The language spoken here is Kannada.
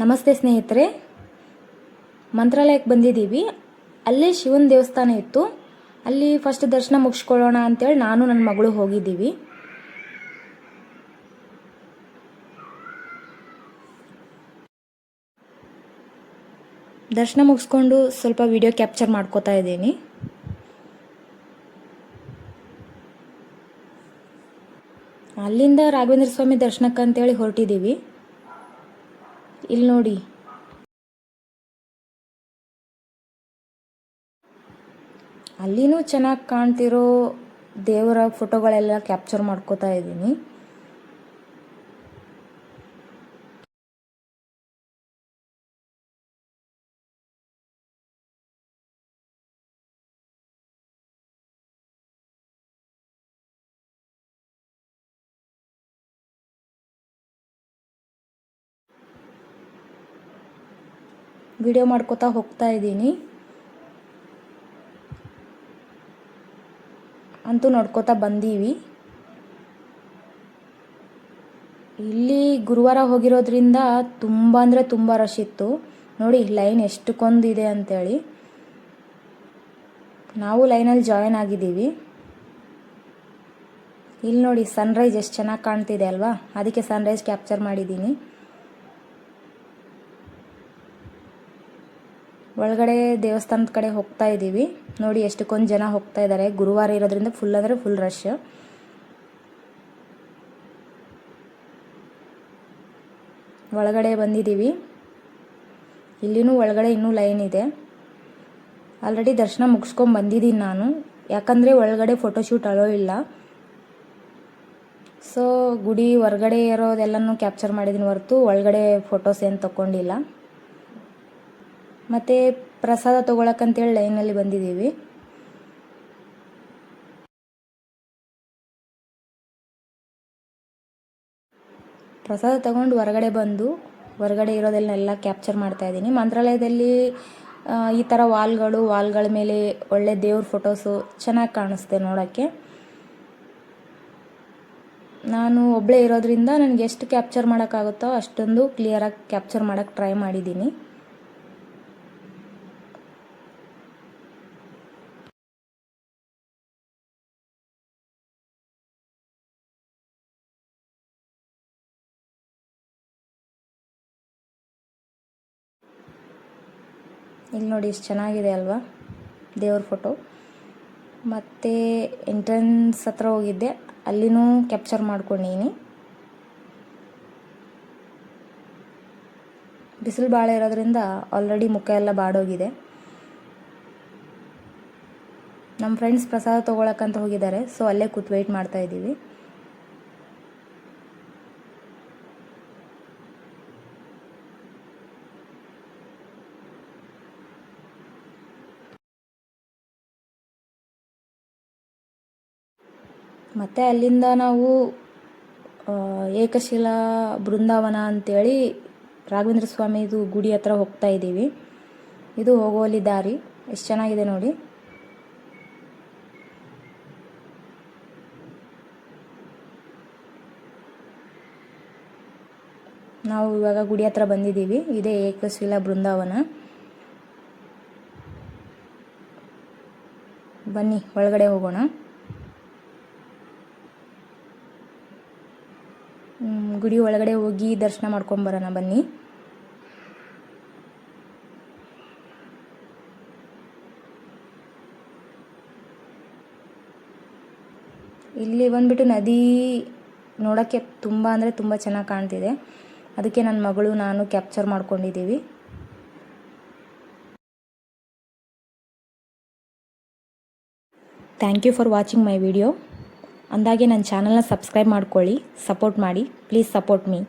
ನಮಸ್ತೆ ಸ್ನೇಹಿತರೆ, ಮಂತ್ರಾಲಯಕ್ಕೆ ಬಂದಿದ್ದೀವಿ. ಅಲ್ಲೇ ಶಿವನ ದೇವಸ್ಥಾನ ಇತ್ತು. ಅಲ್ಲಿ ಫಸ್ಟ್ ದರ್ಶನ ಮುಗಿಸ್ಕೊಳ್ಳೋಣ ಅಂತೇಳಿ ನಾನು ನನ್ನ ಮಗಳು ಹೋಗಿದ್ದೀವಿ. ದರ್ಶನ ಮುಗಿಸ್ಕೊಂಡು ಸ್ವಲ್ಪ ವಿಡಿಯೋ ಕ್ಯಾಪ್ಚರ್ ಮಾಡ್ಕೋತಾ ಇದ್ದೀನಿ. ಅಲ್ಲಿಂದ ರಾಘವೇಂದ್ರ ಸ್ವಾಮಿ ದರ್ಶನಕ್ಕೆ ಅಂತೇಳಿ ಹೊರಟಿದ್ದೀವಿ. ಇಲ್ಲಿ ನೋಡಿ, ಅಲ್ಲಿನೂ ಚೆನ್ನಾಗಿ ಕಾಣ್ತಿರೋ ದೇವರ ಫೋಟೋಗಳೆಲ್ಲ ಕ್ಯಾಪ್ಚರ್ ಮಾಡ್ಕೋತಾ ಇದ್ದೀನಿ. ವಿಡಿಯೋ ಮಾಡ್ಕೋತಾ ಹೋಗ್ತಾ ಇದ್ದೀನಿ. ಅಂತೂ ನೋಡ್ಕೋತಾ ಬಂದೀವಿ. ಇಲ್ಲಿ ಗುರುವಾರ ಹೋಗಿರೋದ್ರಿಂದ ತುಂಬ ಅಂದರೆ ತುಂಬ ರಶ್ ಇತ್ತು. ನೋಡಿ ಲೈನ್ ಎಷ್ಟಕ್ಕೊಂದಿದೆ ಅಂತೇಳಿ. ನಾವು ಲೈನಲ್ಲಿ ಜಾಯಿನ್ ಆಗಿದ್ದೀವಿ. ಇಲ್ಲಿ ನೋಡಿ ಸನ್ರೈಸ್ ಎಷ್ಟು ಚೆನ್ನಾಗಿ ಕಾಣ್ತಿದೆ ಅಲ್ವಾ, ಅದಕ್ಕೆ ಸನ್ರೈಸ್ ಕ್ಯಾಪ್ಚರ್ ಮಾಡಿದ್ದೀನಿ. ಒಳಗಡೆ ದೇವಸ್ಥಾನದ ಕಡೆ ಹೋಗ್ತಾ ಇದ್ದೀವಿ. ನೋಡಿ ಎಷ್ಟಕ್ಕೊಂದು ಜನ ಹೋಗ್ತಾ ಇದ್ದಾರೆ. ಗುರುವಾರ ಇರೋದ್ರಿಂದ ಫುಲ್ ಅಂದರೆ ಫುಲ್ ರಶ್. ಒಳಗಡೆ ಬಂದಿದ್ದೀವಿ. ಇಲ್ಲಿನೂ ಒಳಗಡೆ ಇನ್ನೂ ಲೈನ್ ಇದೆ. ಆಲ್ರೆಡಿ ದರ್ಶನ ಮುಗಿಸ್ಕೊಂಡು ಬಂದಿದ್ದೀನಿ ನಾನು, ಯಾಕಂದರೆ ಒಳಗಡೆ ಫೋಟೋಶೂಟ್ ಅಲೋ ಇಲ್ಲ. ಸೊ ಗುಡಿ ಹೊರಗಡೆ ಇರೋದೆಲ್ಲನೂ ಕ್ಯಾಪ್ಚರ್ ಮಾಡಿದ್ದೀನಿ ಹೊರತು ಒಳಗಡೆ ಫೋಟೋಸ್ ಏನು ತಗೊಂಡಿಲ್ಲ. ಮತ್ತು ಪ್ರಸಾದ ತೊಗೊಳಕ್ಕಂತೇಳಿ ಲೈನಲ್ಲಿ ಬಂದಿದ್ದೀವಿ. ಪ್ರಸಾದ ತಗೊಂಡು ಹೊರಗಡೆ ಬಂದು ಹೊರಗಡೆ ಇರೋದನ್ನೆಲ್ಲ ಕ್ಯಾಪ್ಚರ್ ಮಾಡ್ತಾ ಇದ್ದೀನಿ. ಮಂತ್ರಾಲಯದಲ್ಲಿ ಈ ಥರ ವಾಲ್ಗಳ ಮೇಲೆ ಒಳ್ಳೆ ದೇವ್ರ ಫೋಟೋಸು ಚೆನ್ನಾಗಿ ಕಾಣಿಸ್ತೆ ನೋಡೋಕ್ಕೆ. ನಾನು ಒಬ್ಬಳೇ ಇರೋದ್ರಿಂದ ನನಗೆ ಎಷ್ಟು ಕ್ಯಾಪ್ಚರ್ ಮಾಡೋಕ್ಕಾಗುತ್ತೋ ಅಷ್ಟೊಂದು ಕ್ಲಿಯರಾಗಿ ಕ್ಯಾಪ್ಚರ್ ಮಾಡೋಕ್ಕೆ ಟ್ರೈ ಮಾಡಿದ್ದೀನಿ. ಇಲ್ಲಿ ನೋಡಿ ಎಷ್ಟು ಚೆನ್ನಾಗಿದೆ ಅಲ್ವಾ ದೇವ್ರ ಫೋಟೋ. ಮತ್ತು ಎಂಟ್ರೆನ್ಸ್ ಹತ್ರ ಹೋಗಿದ್ದೆ, ಅಲ್ಲಿನೂ ಕ್ಯಾಪ್ಚರ್ ಮಾಡ್ಕೊಂಡಿನಿ. ಬಿಸಿಲು ಭಾಳ ಇರೋದ್ರಿಂದ ಆಲ್ರೆಡಿ ಮುಖ ಎಲ್ಲ ಬಾಡೋಗಿದೆ. ನಮ್ಮ ಫ್ರೆಂಡ್ಸ್ ಪ್ರಸಾದ ತೊಗೊಳಕ್ಕಂತ ಹೋಗಿದ್ದಾರೆ, ಸೊ ಅಲ್ಲೇ ಕೂತು ವೆಯ್ಟ್ ಮಾಡ್ತಾ ಇದ್ದೀವಿ. ಮತ್ತು ಅಲ್ಲಿಂದ ನಾವು ಏಕಶಿಲಾ ಬೃಂದಾವನ ಅಂತೇಳಿ ರಾಘವೇಂದ್ರ ಸ್ವಾಮಿದು ಗುಡಿ ಹತ್ರ ಹೋಗ್ತಾ ಇದ್ದೀವಿ. ಇದು ಹೋಗೋಲಿ ದಾರಿ ಎಷ್ಟು ಚೆನ್ನಾಗಿದೆ ನೋಡಿ. ನಾವು ಇವಾಗ ಗುಡಿ ಹತ್ರ ಬಂದಿದ್ದೀವಿ. ಇದೇ ಏಕಶಿಲಾ ಬೃಂದಾವನ. ಬನ್ನಿ ಒಳಗಡೆ ಹೋಗೋಣ. ಗುಡಿ ಒಳಗಡೆ ಹೋಗಿ ದರ್ಶನ ಮಾಡ್ಕೊಂಬರೋಣ ಬನ್ನಿ. ಇಲ್ಲಿ ಬಂದ್ಬಿಟ್ಟು ನದಿ ನೋಡೋಕ್ಕೆ ತುಂಬ ಅಂದರೆ ತುಂಬ ಚೆನ್ನಾಗಿ ಕಾಣ್ತಿದೆ. ಅದಕ್ಕೆ ನನ್ನ ಮಗಳು ನಾನು ಕ್ಯಾಪ್ಚರ್ ಮಾಡ್ಕೊಂಡಿದ್ದೀವಿ. Thank you for watching my video. ಅಂದಾಗೆ ನನ್ನ ಚಾನಲ್ನ ಸಬ್ಸ್ಕ್ರೈಬ್ ಮಾಡ್ಕೊಳ್ಳಿ, ಸಪೋರ್ಟ್ ಮಾಡಿ. Please support me.